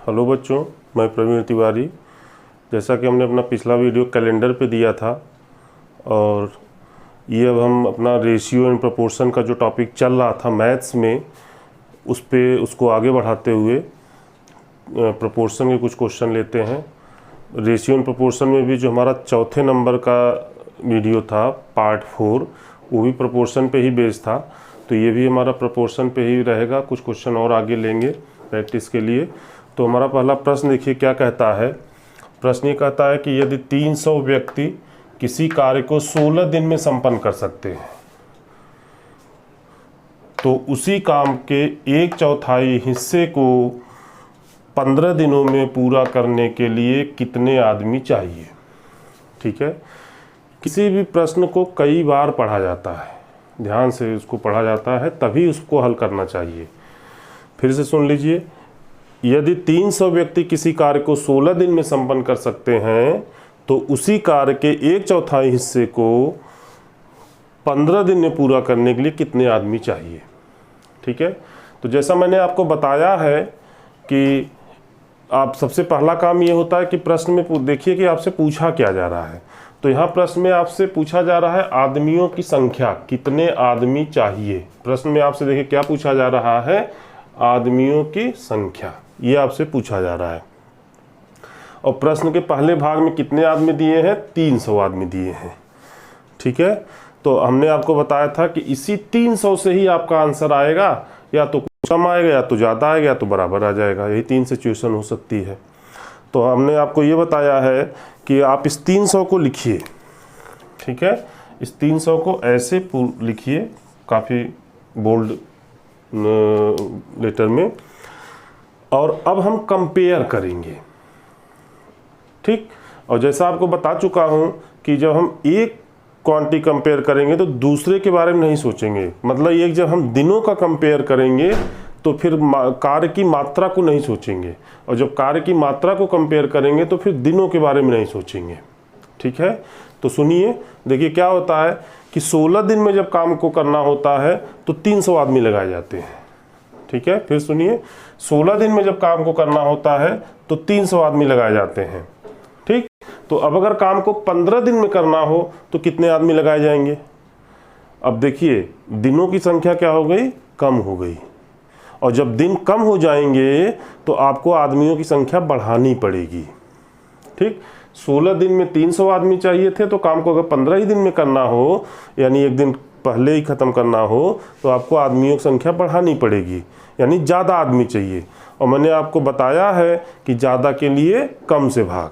Hello बच्चों, मैं प्रवीण तिवारी। जैसा कि हमने अपना पिछला वीडियो कैलेंडर पे दिया था और ये अब हम अपना रेशियो एंड प्रोपोर्शन का जो टॉपिक चल रहा था मैथ्स में उसको आगे बढ़ाते हुए प्रोपोर्शन के कुछ क्वेश्चन लेते हैं। रेशियो एंड प्रोपोर्शन में भी जो हमारा चौथे नंबर का वीडियो था पार्ट 4, वो भी प्रोपोर्शन पे ही बेस्ड था, तो ये भी हमारा प्रोपोर्शन पे ही रहेगा। कुछ क्वेश्चन और आगे लेंगे प्रैक्टिस के लिए। तो हमारा पहला प्रश्न देखिए क्या कहता है। प्रश्न ये कहता है कि यदि 300 व्यक्ति किसी कार्य को 16 दिन में संपन्न कर सकते हैं तो उसी काम के 1/4 हिस्से को 15 दिनों में पूरा करने के लिए कितने आदमी चाहिए। ठीक है, किसी भी प्रश्न को कई बार पढ़ा जाता है, ध्यान से उसको पढ़ा जाता है, तभी उसको हल करना चाहिए। फिर से सुन लीजिए, यदि 300 व्यक्ति किसी कार्य को 16 दिन में संपन्न कर सकते हैं तो उसी कार्य के 1/4 हिस्से को 15 दिन में पूरा करने के लिए कितने आदमी चाहिए। ठीक है, तो जैसा मैंने आपको बताया है कि आप सबसे पहला काम ये होता है कि प्रश्न में देखिए कि आपसे पूछा क्या जा रहा है। तो यहाँ प्रश्न में आपसे पूछा जा रहा है आदमियों की संख्या, कितने आदमी चाहिए। प्रश्न में आपसे देखिए क्या पूछा जा रहा है, आदमियों की संख्या, ये आपसे पूछा जा रहा है। और प्रश्न के पहले भाग में कितने आदमी दिए हैं, 300 आदमी दिए हैं। ठीक है, तो हमने आपको बताया था कि इसी 300 से ही आपका आंसर आएगा, या तो कुछ कम आएगा या तो ज़्यादा आएगा या तो बराबर आ जाएगा। यही 3 सिचुएशन हो सकती है। तो हमने आपको ये बताया है कि आप इस 300 को लिखिए। ठीक है, इस 300 को ऐसे लिखिए, काफ़ी बोल्ड लेटर में। और अब हम कंपेयर करेंगे। ठीक, और जैसा आपको बता चुका हूं कि जब हम एक क्वांटिटी कंपेयर करेंगे तो दूसरे के बारे में नहीं सोचेंगे। मतलब एक जब हम दिनों का कंपेयर करेंगे तो फिर कार्य की मात्रा को नहीं सोचेंगे, और जब कार्य की मात्रा को कंपेयर करेंगे तो फिर दिनों के बारे में नहीं सोचेंगे। ठीक है, तो सुनिए, देखिए क्या होता है कि 16 दिन में जब काम को करना होता है तो 300 आदमी लगाए जाते हैं। ठीक है, फिर सुनिए, 16 दिन में जब काम को करना होता है तो 300 आदमी लगाए जाते हैं। ठीक, तो अब अगर काम को 15 दिन में करना हो तो कितने आदमी लगाए जाएंगे। अब देखिए दिनों की संख्या क्या हो गई, कम हो गई, और जब दिन कम हो जाएंगे तो आपको आदमियों की संख्या बढ़ानी पड़ेगी। ठीक, 16 दिन में 300 आदमी चाहिए थे, तो काम को अगर 15 ही दिन में करना हो, यानी एक दिन पहले ही ख़त्म करना हो, तो आपको आदमियों की संख्या बढ़ानी पड़ेगी, यानी ज़्यादा आदमी चाहिए। और मैंने आपको बताया है कि ज़्यादा के लिए कम से भाग,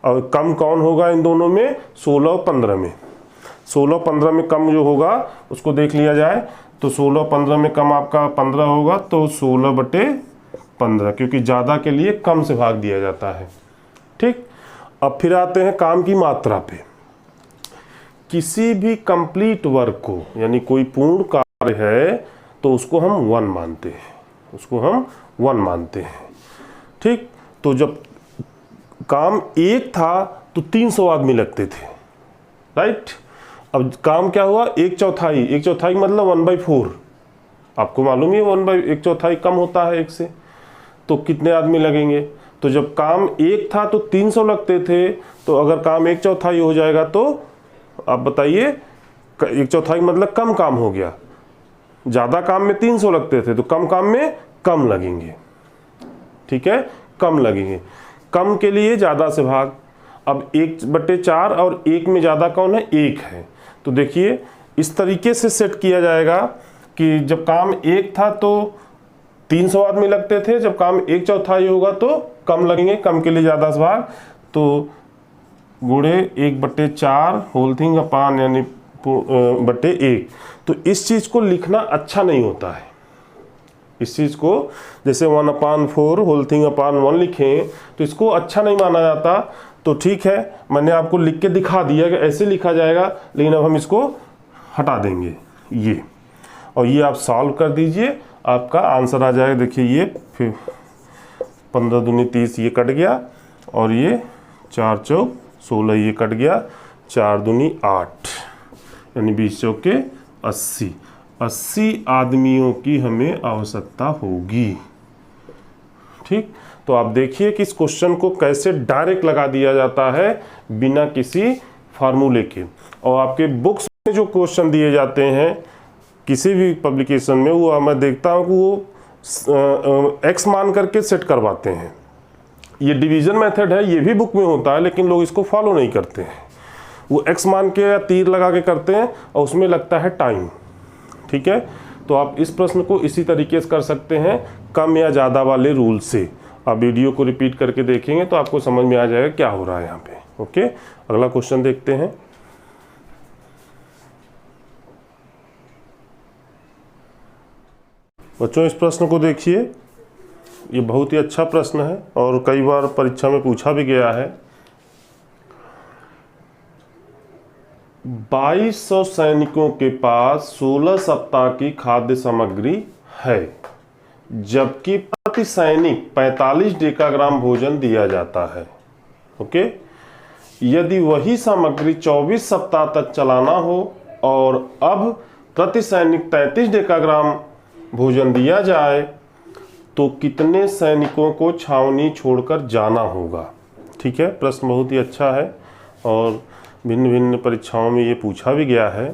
और कम कौन होगा इन दोनों में, 16 और 15 में। 16 और 15 में कम जो होगा उसको देख लिया जाए, तो 16 और 15 में कम आपका 15 होगा, तो 16/15, क्योंकि ज़्यादा के लिए कम से भाग दिया जाता है। ठीक, अब फिर आते हैं काम की मात्रा पे। किसी भी कंप्लीट वर्क को, यानी कोई पूर्ण कार्य है, तो उसको हम 1 मानते हैं, उसको हम 1 मानते हैं। ठीक, तो जब काम एक था तो 300 आदमी लगते थे, राइट। अब काम क्या हुआ, 1/4, 1/4 मतलब 1/4। आपको मालूम ही है 1/1/4 कम होता है 1 से, तो कितने आदमी लगेंगे। तो जब काम एक था तो 300 लगते थे, तो अगर काम 1/4 हो जाएगा तो आप बताइए, 1/4 मतलब कम काम हो गया। ज़्यादा काम में 300 लगते थे, तो कम काम में कम लगेंगे। ठीक है, कम लगेंगे, कम के लिए ज़्यादा से भाग। अब 1/4 और 1 में ज़्यादा कौन है, 1 है। तो देखिए इस तरीके से सेट किया जाएगा कि जब काम एक था तो 300 आदमी लगते थे, जब काम 1/4 होगा तो कम लगेंगे, कम के लिए ज़्यादा से भाग, तो गुणे 1/4 होल थिंग अपान यानी बटे 1। तो इस चीज़ को लिखना अच्छा नहीं होता है। इस चीज़ को जैसे 1/4 होल थिंग अपान 1 लिखें तो इसको अच्छा नहीं माना जाता। तो ठीक है, मैंने आपको लिख के दिखा दिया कि ऐसे लिखा जाएगा, लेकिन अब हम इसको हटा देंगे ये, और ये आप सॉल्व कर दीजिए, आपका आंसर आ जाएगा। देखिए ये फिर 15 दूनी 30 ये कट गया, और ये 4 चौक 16 ये कट गया, 4 दूनी 8, यानी 20 चौके 80। 80 आदमियों की हमें आवश्यकता होगी। ठीक, तो आप देखिए कि इस क्वेश्चन को कैसे डायरेक्ट लगा दिया जाता है बिना किसी फार्मूले के। और आपके बुक्स में जो क्वेश्चन दिए जाते हैं किसी भी पब्लिकेशन में, वो मैं देखता हूँ कि वो एक्स मान करके सेट करवाते हैं। ये डिवीजन मेथड है, ये भी बुक में होता है, लेकिन लोग इसको फॉलो नहीं करते हैं। वो एक्स मान के या तीर लगा के करते हैं और उसमें लगता है टाइम। ठीक है, तो आप इस प्रश्न को इसी तरीके से कर सकते हैं, कम या ज़्यादा वाले रूल से। आप वीडियो को रिपीट करके देखेंगे तो आपको समझ में आ जाएगा क्या हो रहा है यहाँ पे। ओके, अगला क्वेश्चन देखते हैं। बच्चों इस प्रश्न को देखिए, ये बहुत ही अच्छा प्रश्न है और कई बार परीक्षा में पूछा भी गया है। 2200 सैनिकों के पास 16 सप्ताह की खाद्य सामग्री है, जबकि प्रति सैनिक 45 डेकाग्राम भोजन दिया जाता है। ओके, यदि वही सामग्री 24 सप्ताह तक चलाना हो और अब प्रति सैनिक 33 डेकाग्राम भोजन दिया जाए तो कितने सैनिकों को छावनी छोड़कर जाना होगा। ठीक है, प्रश्न बहुत ही अच्छा है और भिन्न भिन्न परीक्षाओं में ये पूछा भी गया है।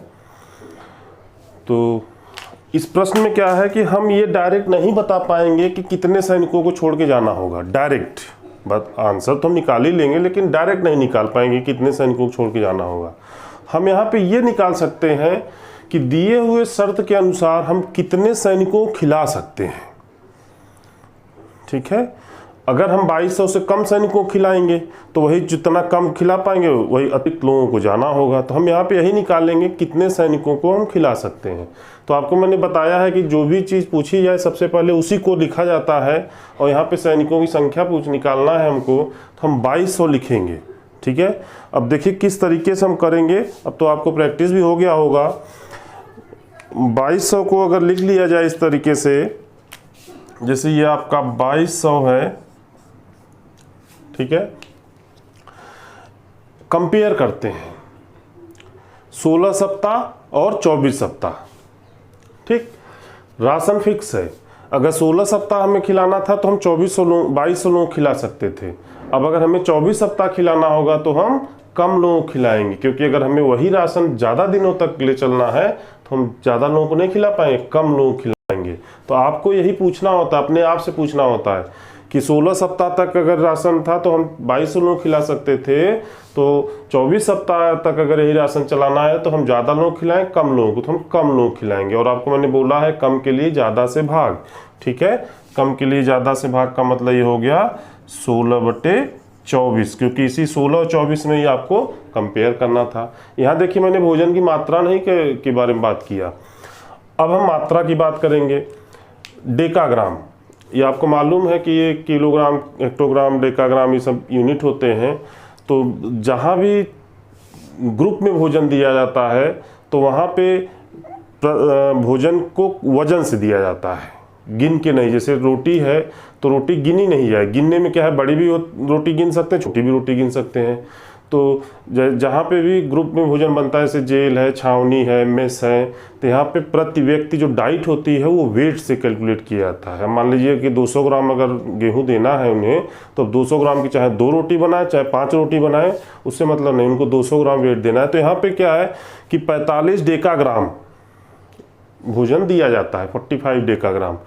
तो इस प्रश्न में क्या है कि हम ये डायरेक्ट नहीं बता पाएंगे कि कितने सैनिकों को छोड़ के जाना होगा। डायरेक्ट बट आंसर तो हम निकाल ही लेंगे, लेकिन डायरेक्ट नहीं निकाल पाएंगे कितने सैनिकों को छोड़ के जाना होगा। हम यहाँ पे ये निकाल सकते हैं कि दिए हुए शर्त के अनुसार हम कितने सैनिकों को खिला सकते हैं। ठीक है, अगर हम 2200 से कम सैनिकों को खिलाएंगे तो वही जितना कम खिला पाएंगे वही अतिरिक्त लोगों को जाना होगा। तो हम यहाँ पे यही निकालेंगे कितने सैनिकों को हम खिला सकते हैं। तो आपको मैंने बताया है कि जो भी चीज़ पूछी जाए सबसे पहले उसी को लिखा जाता है और यहाँ पे सैनिकों की संख्या निकालना है हमको, तो हम 2200 लिखेंगे। ठीक है, अब देखिए किस तरीके से हम करेंगे। अब तो आपको प्रैक्टिस भी हो गया होगा। 2200 को अगर लिख लिया जाए इस तरीके से, जैसे ये आपका 2200 है। ठीक है, कंपेयर करते हैं 16 सप्ताह और 24 सप्ताह। ठीक, राशन फिक्स है। अगर 16 सप्ताह हमें खिलाना था तो हम 2200 लोग खिला सकते थे। अब अगर हमें 24 सप्ताह खिलाना होगा तो हम कम लोगों को खिलाएंगे, क्योंकि अगर हमें वही राशन ज़्यादा दिनों तक ले चलना है तो हम ज़्यादा लोगों को नहीं खिला पाएंगे, कम लोगों को खिलाएंगे। तो आपको यही पूछना होता है, अपने आप से पूछना होता है कि 16 सप्ताह तक अगर राशन था तो हम 2200 लोग खिला सकते थे, तो 24 सप्ताह तक अगर यही राशन चलाना है तो हम ज़्यादा लोग खिलाएं, कम लोगों को तो हम कम लोग खिलाएंगे। और आपको मैंने बोला है कम के लिए ज़्यादा से भाग। ठीक है, कम के लिए ज़्यादा से भाग का मतलब ये हो गया 16/24, क्योंकि इसी 16 और 24 में ही आपको कंपेयर करना था। यहाँ देखिए मैंने भोजन की मात्रा नहीं के बारे में बात किया। अब हम मात्रा की बात करेंगे। डेकाग्राम, ये आपको मालूम है कि ये किलोग्राम, हेक्टोग्राम, डेकाग्राम ये सब यूनिट होते हैं। तो जहाँ भी ग्रुप में भोजन दिया जाता है तो वहाँ पे भोजन को वजन से दिया जाता है, गिन के नहीं। जैसे रोटी है तो रोटी गिनी नहीं जाए, गिनने में क्या है, बड़ी भी रोटी गिन सकते हैं, छोटी भी रोटी गिन सकते हैं। तो जहाँ पे भी ग्रुप में भोजन बनता है, जैसे जेल है, छावनी है, मेस है, तो यहाँ पे प्रति व्यक्ति जो डाइट होती है वो वेट से कैलकुलेट किया जाता है। मान लीजिए कि 200 ग्राम अगर गेहूं देना है उन्हें, तो 200 ग्राम की चाहे 2 रोटी बनाए चाहे 5 रोटी बनाए, उससे मतलब नहीं, उनको 200 ग्राम वेट देना है। तो यहाँ पे क्या है कि 45 डेकाग्राम भोजन दिया जाता है, 45 डेकाग्राम।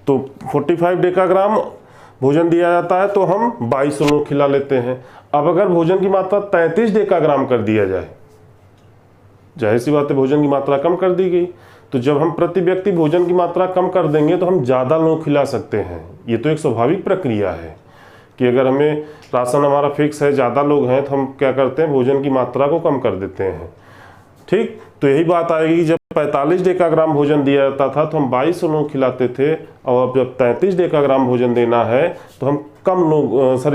तो 45 डेकाग्राम भोजन दिया जाता है तो हम 2200 लोग खिला लेते हैं। अब अगर भोजन की मात्रा 33 डेकाग्राम कर दिया जाए, जाहिर सी बात है भोजन की मात्रा कम कर दी गई, तो जब हम प्रति व्यक्ति भोजन की मात्रा कम कर देंगे तो हम ज़्यादा लोग खिला सकते हैं। ये तो एक स्वाभाविक प्रक्रिया है कि अगर हमें राशन हमारा फिक्स है, ज़्यादा लोग हैं, तो हम क्या करते हैं, भोजन की मात्रा को कम कर देते हैं। ठीक, तो यही बात आएगी, जब 45 डेकाग्राम भोजन दिया जाता था तो हम 2200 लोग खिलाते थे, और अब जब 33 डेकाग्राम भोजन देना है तो हम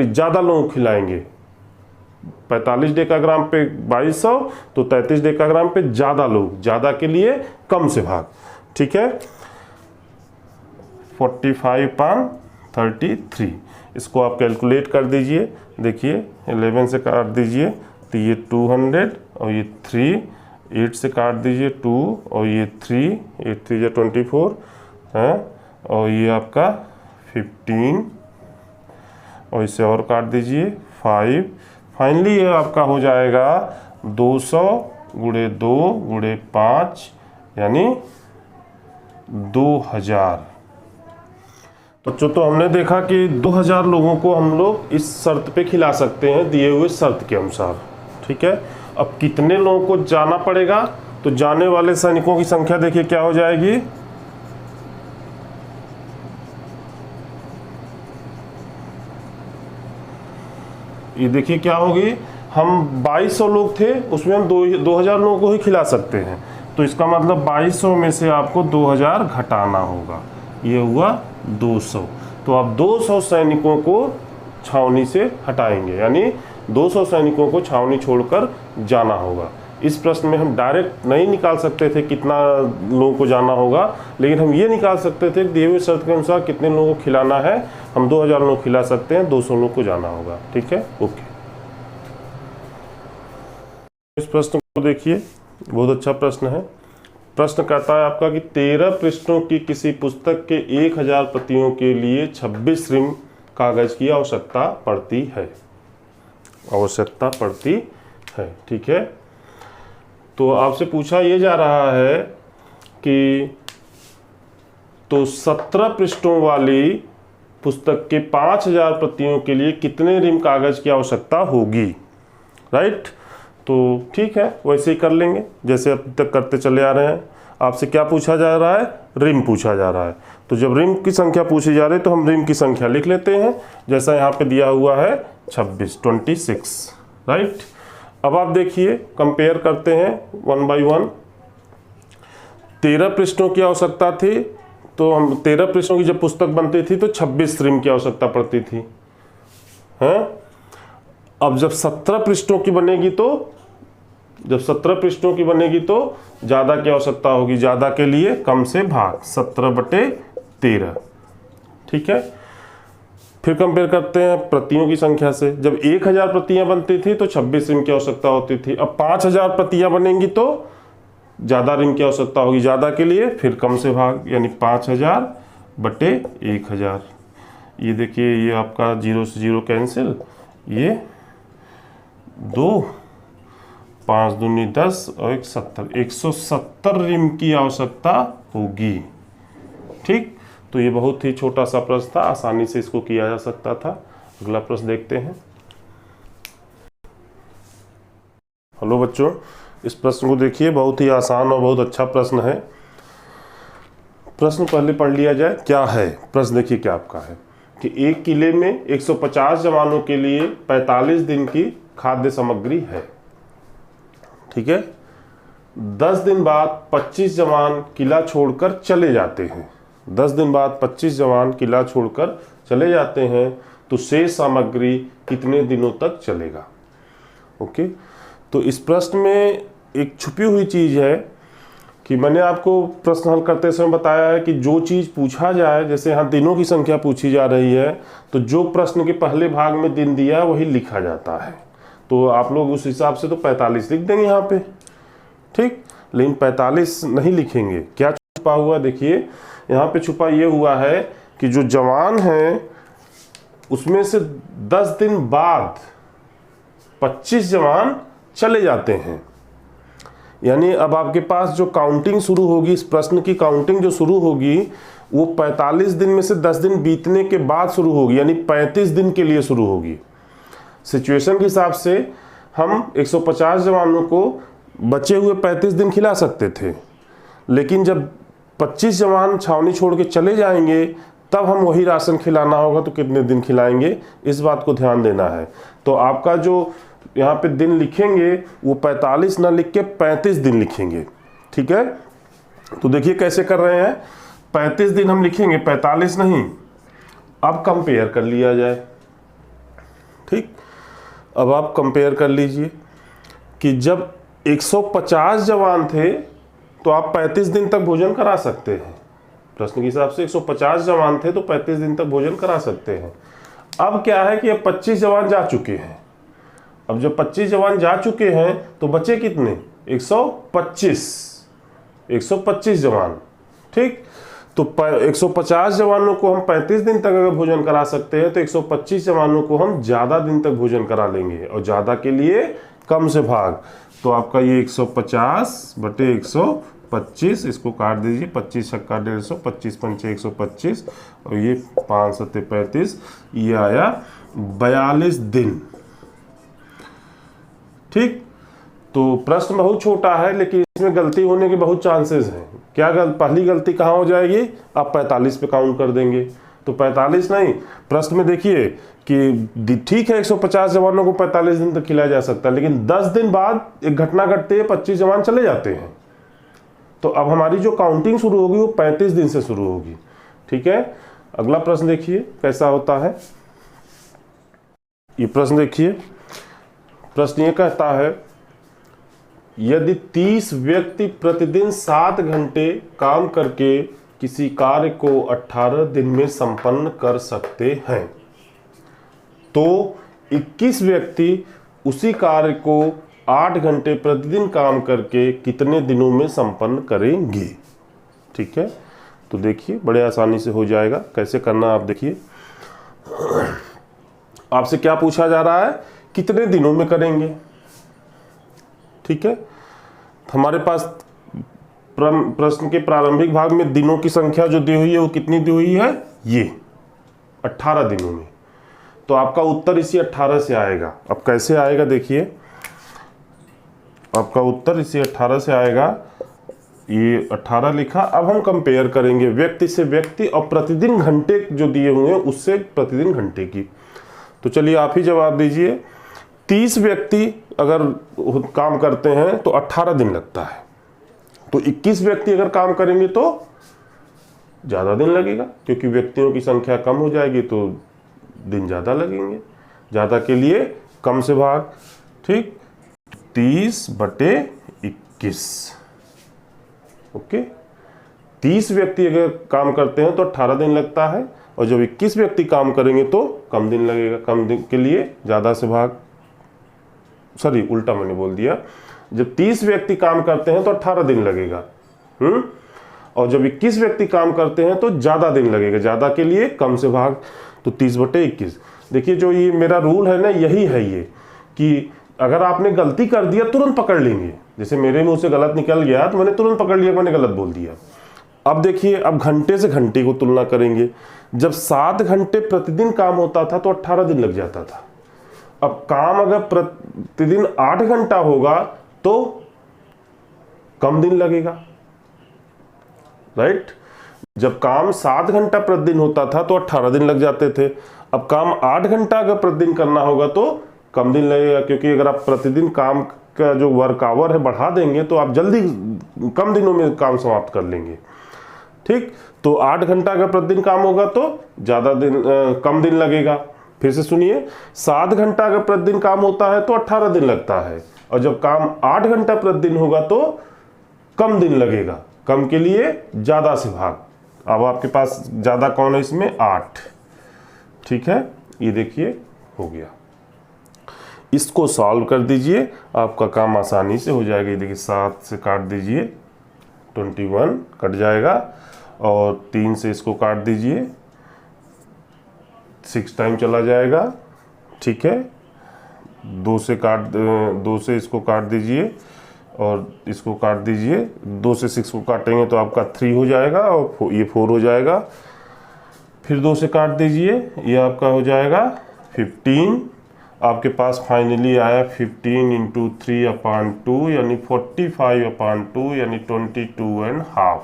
ज़्यादा लोग खिलाएंगे। 45 डेकाग्राम पे 2200, तो 33 डेकाग्राम पे ज़्यादा लोग, ज़्यादा के लिए कम से भाग। ठीक है, 45/33 इसको आप कैलकुलेट कर दीजिए। देखिए 11 से काट दीजिए तो ये 200, और ये 3, 8 से काट दीजिए 2, और ये 3, 8 3 या 24 है, और ये आपका 15, और इसे और काट दीजिए 5। फाइनली ये आपका हो जाएगा 200 गुणे 2 गुणे 5 यानी 2000। बच्चों तो हमने देखा कि 2000 लोगों को हम लोग इस शर्त पे खिला सकते हैं दिए हुए शर्त के अनुसार। ठीक है, अब कितने लोगों को जाना पड़ेगा, तो जाने वाले सैनिकों की संख्या देखिए क्या हो जाएगी, ये देखिए क्या होगी, हम 2200 लोग थे उसमें हम 2000 लोगों को ही खिला सकते हैं, तो इसका मतलब 2200 में से आपको 2000 घटाना होगा, ये हुआ 200। तो आप 200 सैनिकों को छावनी से हटाएंगे, यानी 200 सैनिकों को छावनी छोड़कर जाना होगा। इस प्रश्न में हम डायरेक्ट नहीं निकाल सकते थे कितना लोगों को जाना होगा, लेकिन हम ये निकाल सकते थे दिए हुए शर्त के अनुसार कितने लोगों को खिलाना है। हम 2000 लोग खिला सकते हैं, 200 लोग को जाना होगा। ठीक है, ओके। इस प्रश्न को देखिए, बहुत अच्छा प्रश्न है। प्रश्न कहता है आपका कि 13 पृष्ठों की किसी पुस्तक के 1000 प्रतियों के लिए 26 रिम कागज की आवश्यकता पड़ती है, आवश्यकता पड़ती है। ठीक है, तो आपसे पूछा यह जा रहा है कि तो 17 पृष्ठों वाली पुस्तक के 5000 प्रतियों के लिए कितने रिम कागज की आवश्यकता होगी, राइट। तो ठीक है, वैसे ही कर लेंगे जैसे अब तक करते चले आ रहे हैं। आपसे क्या पूछा जा रहा है, रिम पूछा जा रहा है। तो जब रिम की संख्या पूछी जा रही है तो हम रिम की संख्या लिख लेते हैं, जैसा यहाँ पे दिया हुआ है 26, राइट। अब आप देखिए, कंपेयर करते हैं 1 बाई 1। 13 पृष्ठों की आवश्यकता थी, तो हम 13 पृष्ठों की जब पुस्तक बनती थी तो 26 रिम की आवश्यकता पड़ती थी, हैं। अब जब 17 पृष्ठों की बनेगी तो ज़्यादा की आवश्यकता होगी, ज़्यादा के लिए कम से भाग 17/13। ठीक है, फिर कंपेयर करते हैं प्रतियों की संख्या से। जब 1000 प्रतियां बनती थी तो 26 रिम की आवश्यकता होती थी। अब 5000 प्रतियां बनेंगी तो ज़्यादा रिम की आवश्यकता होगी, ज़्यादा के लिए फिर कम से भाग, यानी 5000/1000। ये देखिए, ये आपका 0 से 0 कैंसिल, ये 2, 5 दूनी 10 और 1 70, 170 रिम की आवश्यकता होगी। ठीक, तो ये बहुत ही छोटा सा प्रश्न था, आसानी से इसको किया जा सकता था। अगला प्रश्न देखते हैं। हेलो बच्चों, इस प्रश्न को देखिए, बहुत ही आसान और बहुत अच्छा प्रश्न है। प्रश्न पहले पढ़ लिया जाए, क्या है प्रश्न। देखिए क्या आपका है कि एक किले में 150 जवानों के लिए 45 दिन की खाद्य सामग्री है। ठीक है, 10 दिन बाद 25 जवान किला छोड़कर चले जाते हैं। 10 दिन बाद 25 जवान किला छोड़कर चले जाते हैं, तो शेष सामग्री कितने दिनों तक चलेगा। ओके, तो इस प्रश्न में एक छुपी हुई चीज़ है कि मैंने आपको प्रश्न हल करते समय बताया है कि जो चीज़ पूछा जाए, जैसे यहाँ दिनों की संख्या पूछी जा रही है, तो जो प्रश्न के पहले भाग में दिन दिया है वही लिखा जाता है। तो आप लोग उस हिसाब से तो 45 लिख देंगे यहाँ पे, ठीक। लेकिन 45 नहीं लिखेंगे। क्या छुपा हुआ, देखिए यहाँ पे छुपा ये हुआ है कि जो जवान हैं उसमें से 10 दिन बाद 25 जवान चले जाते हैं। यानी अब आपके पास जो काउंटिंग शुरू होगी, इस प्रश्न की काउंटिंग जो शुरू होगी वो 45 दिन में से 10 दिन बीतने के बाद शुरू होगी, यानी 35 दिन के लिए शुरू होगी। सिचुएशन के हिसाब से हम 150 जवानों को बचे हुए 35 दिन खिला सकते थे, लेकिन जब 25 जवान छावनी छोड़ के चले जाएंगे तब हम वही राशन खिलाना होगा, तो कितने दिन खिलाएंगे, इस बात को ध्यान देना है। तो आपका जो यहाँ पे दिन लिखेंगे वो 45 ना लिख के 35 दिन लिखेंगे। ठीक है, तो देखिए कैसे कर रहे हैं, 35 दिन हम लिखेंगे, 45 नहीं। अब कंपेयर कर लिया जाए, ठीक। अब आप कंपेयर कर लीजिए कि जब 150 जवान थे तो आप 35 दिन तक भोजन करा सकते हैं। प्रश्न के हिसाब से 150 जवान थे तो 35 दिन तक भोजन करा सकते हैं। अब क्या है कि अब 25 जवान जा चुके हैं। अब जब 25 जवान जा चुके हैं तो बचे कितने, 125 जवान, ठीक। तो 150 जवानों को हम 35 दिन तक अगर भोजन करा सकते हैं तो 125 जवानों को हम ज़्यादा दिन तक भोजन करा लेंगे, और ज़्यादा के लिए कम से भाग। तो आपका ये 150 बटे 125, इसको काट दीजिए, 25 छक्का 150, 25 पंचे 125, और ये 5 सत्ते 35, ये आया 42 दिन। ठीक, तो प्रश्न बहुत छोटा है लेकिन इसमें गलती होने के बहुत चांसेस हैं। क्या पहली गलती कहाँ हो जाएगी, आप 45 पे काउंट कर देंगे, तो 45 नहीं, प्रश्न में देखिए कि ठीक है 150 जवानों को 45 दिन तक खिलाया जा सकता है, लेकिन 10 दिन बाद एक घटना घटती है, 25 जवान चले जाते हैं, तो अब हमारी जो काउंटिंग शुरू होगी वो 35 दिन से शुरू होगी। ठीक है, अगला प्रश्न देखिए कैसा होता है। ये प्रश्न देखिए, प्रश्न ये कहता है यदि 30 व्यक्ति प्रतिदिन 7 घंटे काम करके किसी कार्य को 18 दिन में संपन्न कर सकते हैं, तो 21 व्यक्ति उसी कार्य को 8 घंटे प्रतिदिन काम करके कितने दिनों में संपन्न करेंगे। ठीक है, तो देखिए बड़े आसानी से हो जाएगा। कैसे करना आप देखिए, आपसे क्या पूछा जा रहा है, कितने दिनों में करेंगे। ठीक है, हमारे पास प्रश्न के प्रारंभिक भाग में दिनों की संख्या जो दी हुई है वो कितनी दी हुई है, ये 18 दिनों में, तो आपका उत्तर इसी 18 से आएगा। अब कैसे आएगा देखिए, आपका उत्तर इसी 18 से आएगा, ये 18 लिखा। अब हम कंपेयर करेंगे व्यक्ति से व्यक्ति और प्रतिदिन घंटे जो दिए हुए हैं उससे प्रतिदिन घंटे की। तो चलिए आप ही जवाब दीजिए। 30 व्यक्ति अगर काम करते हैं तो 18 दिन लगता है, तो 21 व्यक्ति अगर काम करेंगे तो ज़्यादा दिन लगेगा, क्योंकि व्यक्तियों की संख्या कम हो जाएगी तो दिन ज़्यादा लगेंगे। ज़्यादा के लिए कम से भाग। ठीक, 30 बटे 21। ओके, 30 व्यक्ति अगर काम करते हैं तो 18 दिन लगता है, और जब 21 व्यक्ति काम करेंगे तो कम दिन लगेगा। कम दिन के लिए ज़्यादा से भाग, सॉरी उल्टा मैंने बोल दिया, जब 30 व्यक्ति काम करते हैं तो 18 दिन लगेगा, और जब 21 व्यक्ति काम करते हैं तो ज़्यादा दिन लगेगा। ज़्यादा के लिए कम से भाग, तो 30 बटे 21। देखिए जो ये मेरा रूल है ना, यही है ये, कि अगर आपने गलती कर दिया तुरंत पकड़ लेंगे। जैसे मेरे मुंह से गलत निकल गया तो मैंने तुरंत पकड़ लिया, मैंने गलत बोल दिया। अब देखिए, अब घंटे से घंटे को तुलना करेंगे। जब 7 घंटे प्रतिदिन काम होता था तो 18 दिन लग जाता था। अब काम अगर प्रतिदिन 8 घंटा होगा तो कम दिन लगेगा, राइट। जब काम 7 घंटा प्रतिदिन होता था तो 18 दिन लग जाते थे। अब काम 8 घंटा अगर प्रतिदिन करना होगा तो कम दिन लगेगा, क्योंकि अगर आप प्रतिदिन काम का जो वर्क आवर है बढ़ा देंगे तो आप जल्दी कम दिनों में काम समाप्त कर लेंगे। ठीक, तो 8 घंटा अगर प्रतिदिन काम होगा तो ज़्यादा दिन कम दिन लगेगा। फिर से सुनिए, 7 घंटा अगर प्रतिदिन काम होता है तो 18 दिन लगता है, और जब काम 8 घंटा प्रतिदिन होगा तो कम दिन लगेगा। कम के लिए ज़्यादा से भाग। अब आपके पास ज़्यादा कौन है इसमें, 8। ठीक है, ये देखिए हो गया। इसको सॉल्व कर दीजिए, आपका काम आसानी से हो जाएगा। ये देखिए 7 से काट दीजिए, 21 कट जाएगा, और 3 से इसको काट दीजिए, 6 टाइम चला जाएगा। ठीक है, 2 से इसको काट दीजिए और इसको काट दीजिए। 2 से 6 को काटेंगे तो आपका 3 हो जाएगा, और ये 4 हो जाएगा। फिर 2 से काट दीजिए, ये आपका हो जाएगा 15। आपके पास फाइनली आया 15 इंटू 3/2 यानी 45/2 यानी 22.5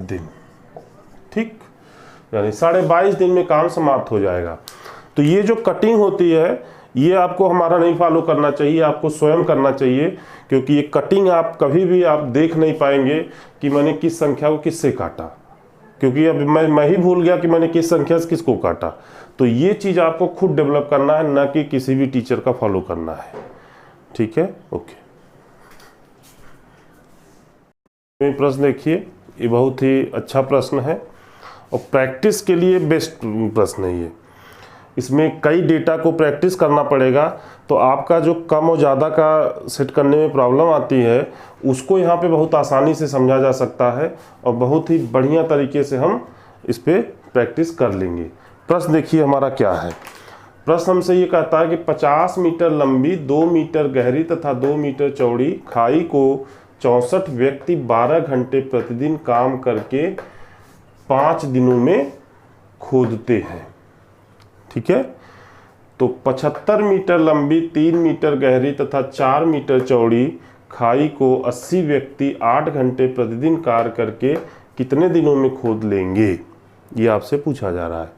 दिन। ठीक, यानी 22.5 दिन में काम समाप्त हो जाएगा। तो ये जो कटिंग होती है ये आपको हमारा नहीं फॉलो करना चाहिए, आपको स्वयं करना चाहिए, क्योंकि ये कटिंग आप कभी भी आप देख नहीं पाएंगे कि मैंने किस संख्या को किससे काटा, क्योंकि अब मैं ही भूल गया कि मैंने किस संख्या से किसको काटा। तो ये चीज़ आपको खुद डेवलप करना है, ना कि किसी भी टीचर का फॉलो करना है। ठीक है, ओके। प्रश्न देखिए, ये बहुत ही अच्छा प्रश्न है और प्रैक्टिस के लिए बेस्ट प्रश्न है ये। इसमें कई डेटा को प्रैक्टिस करना पड़ेगा, तो आपका जो कम और ज़्यादा का सेट करने में प्रॉब्लम आती है उसको यहाँ पे बहुत आसानी से समझा जा सकता है और बहुत ही बढ़िया तरीके से हम इस पर प्रैक्टिस कर लेंगे। प्रश्न देखिए हमारा क्या है। प्रश्न हमसे ये कहता है कि 50 मीटर लंबी, 2 मीटर गहरी तथा 2 मीटर चौड़ी खाई को 64 व्यक्ति 12 घंटे प्रतिदिन काम करके 5 दिनों में खोदते हैं। ठीक है, तो 75 मीटर लंबी, 3 मीटर गहरी तथा 4 मीटर चौड़ी खाई को 80 व्यक्ति 8 घंटे प्रतिदिन कार्य करके कितने दिनों में खोद लेंगे, ये आपसे पूछा जा रहा है।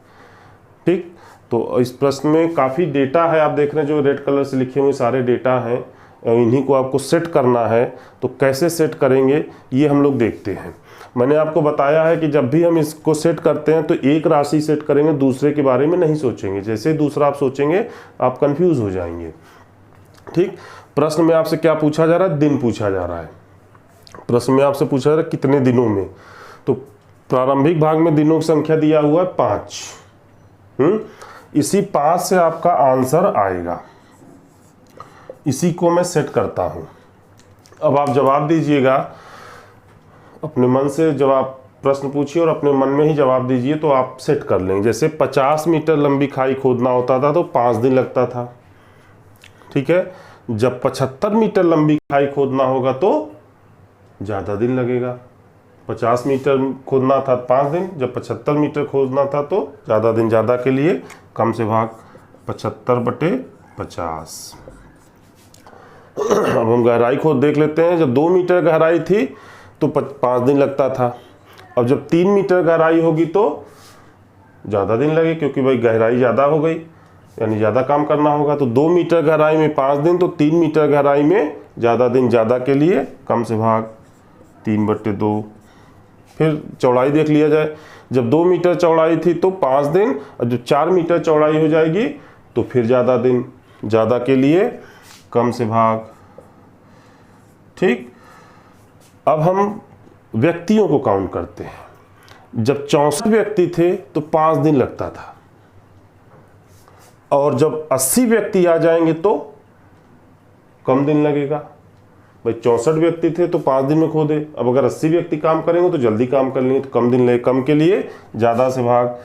ठीक, तो इस प्रश्न में काफ़ी डेटा है, आप देख रहे हैं जो रेड कलर से लिखे हुए सारे डेटा हैं, इन्हीं को आपको सेट करना है। तो कैसे सेट करेंगे ये हम लोग देखते हैं। मैंने आपको बताया है कि जब भी हम इसको सेट करते हैं तो एक राशि सेट करेंगे, दूसरे के बारे में नहीं सोचेंगे। जैसे दूसरा आप सोचेंगे आप कंफ्यूज हो जाएंगे। ठीक, प्रश्न में आपसे क्या पूछा जा रहा है, दिन पूछा जा रहा है। प्रश्न में आपसे पूछा जा रहा है कितने दिनों में, तो प्रारंभिक भाग में दिनों की संख्या दिया हुआ है 5। इसी 5 से आपका आंसर आएगा, इसी को मैं सेट करता हूं। अब आप जवाब दीजिएगा अपने मन से, जवाब प्रश्न पूछिए और अपने मन में ही जवाब दीजिए तो आप सेट कर लेंगे। जैसे 50 मीटर लंबी खाई खोदना होता था तो 5 दिन लगता था। ठीक है, जब 75 मीटर लंबी खाई खोदना होगा तो ज़्यादा दिन लगेगा। 50 मीटर खोदना था 5 दिन, जब 75 मीटर खोदना था तो ज़्यादा दिन। ज़्यादा के लिए कम से भाग 75/50। अब हम गहराई खोद देख लेते हैं। जब 2 मीटर गहराई थी तो 5 दिन लगता था। अब जब 3 मीटर गहराई होगी तो ज़्यादा दिन लगे, क्योंकि भाई गहराई ज़्यादा हो गई, यानी ज़्यादा काम करना होगा। तो 2 मीटर गहराई में 5 दिन, तो 3 मीटर गहराई में ज़्यादा दिन। ज़्यादा के लिए कम से भाग 3/2। फिर चौड़ाई देख लिया जाए। जब 2 मीटर चौड़ाई थी तो 5 दिन, और जब 4 मीटर चौड़ाई हो जाएगी तो फिर ज़्यादा दिन। ज़्यादा के लिए कम से भाग। ठीक, अब हम व्यक्तियों को काउंट करते हैं। जब 64 व्यक्ति थे तो 5 दिन लगता था, और जब 80 व्यक्ति आ जाएंगे तो कम दिन लगेगा। भाई 64 व्यक्ति थे तो 5 दिन में खोदे, अब अगर 80 व्यक्ति काम करेंगे तो जल्दी काम कर लेंगे तो कम दिन लगे। कम के लिए ज़्यादा से भाग,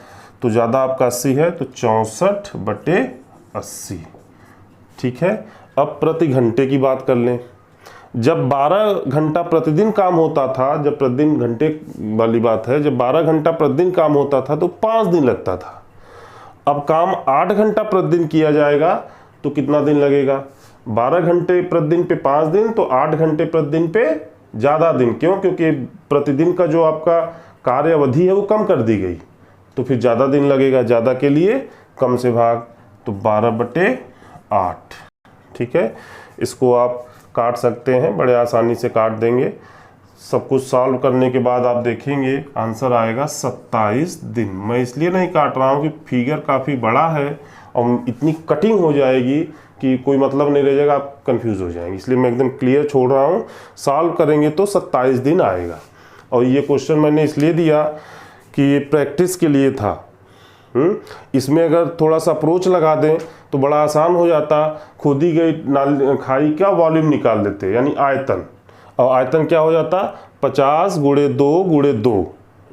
तो ज़्यादा आपका 80 है तो 64/80। ठीक है, अब प्रति घंटे की बात कर लें। जब 12 घंटा प्रतिदिन काम होता था, जब प्रतिदिन घंटे वाली बात है, जब 12 घंटा प्रतिदिन काम होता था तो 5 दिन लगता था। अब काम 8 घंटा प्रतिदिन किया जाएगा तो कितना दिन लगेगा। 12 घंटे प्रतिदिन पे 5 दिन, तो 8 घंटे प्रतिदिन पे ज़्यादा दिन। क्यों, क्योंकि प्रतिदिन का जो आपका कार्य अवधि है वो कम कर दी गई, तो फिर ज़्यादा दिन लगेगा। ज़्यादा के लिए कम से भाग, तो 12/8। ठीक है, इसको आप काट सकते हैं, बड़े आसानी से काट देंगे। सब कुछ सॉल्व करने के बाद आप देखेंगे आंसर आएगा 27 दिन। मैं इसलिए नहीं काट रहा हूँ कि फिगर काफ़ी बड़ा है और इतनी कटिंग हो जाएगी कि कोई मतलब नहीं रह जाएगा, आप कंफ्यूज हो जाएंगे, इसलिए मैं एकदम क्लियर छोड़ रहा हूँ। सॉल्व करेंगे तो 27 दिन आएगा। और ये क्वेश्चन मैंने इसलिए दिया कि ये प्रैक्टिस के लिए था। इसमें अगर थोड़ा सा अप्रोच लगा दें तो बड़ा आसान हो जाता। खोदी गई खाई का वॉल्यूम निकाल देते, यानी आयतन। और आयतन क्या हो जाता, 50 × 2 × 2,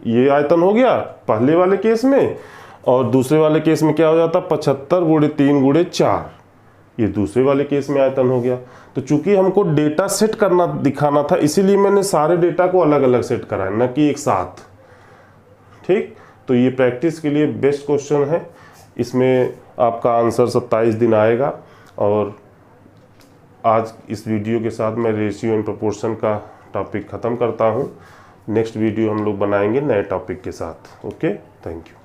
ये आयतन हो गया पहले वाले केस में। और दूसरे वाले केस में क्या हो जाता, 75 × 3 × 4, ये दूसरे वाले केस में आयतन हो गया। तो चूंकि हमको डेटा सेट करना दिखाना था, इसीलिए मैंने सारे डेटा को अलग अलग सेट कराया, न कि एक साथ। ठीक, तो ये प्रैक्टिस के लिए बेस्ट क्वेश्चन है। इसमें आपका आंसर 27 दिन आएगा। और आज इस वीडियो के साथ मैं रेशियो एंड प्रोपोर्शन का टॉपिक ख़त्म करता हूँ। नेक्स्ट वीडियो हम लोग बनाएंगे नए टॉपिक के साथ। Okay, thank you.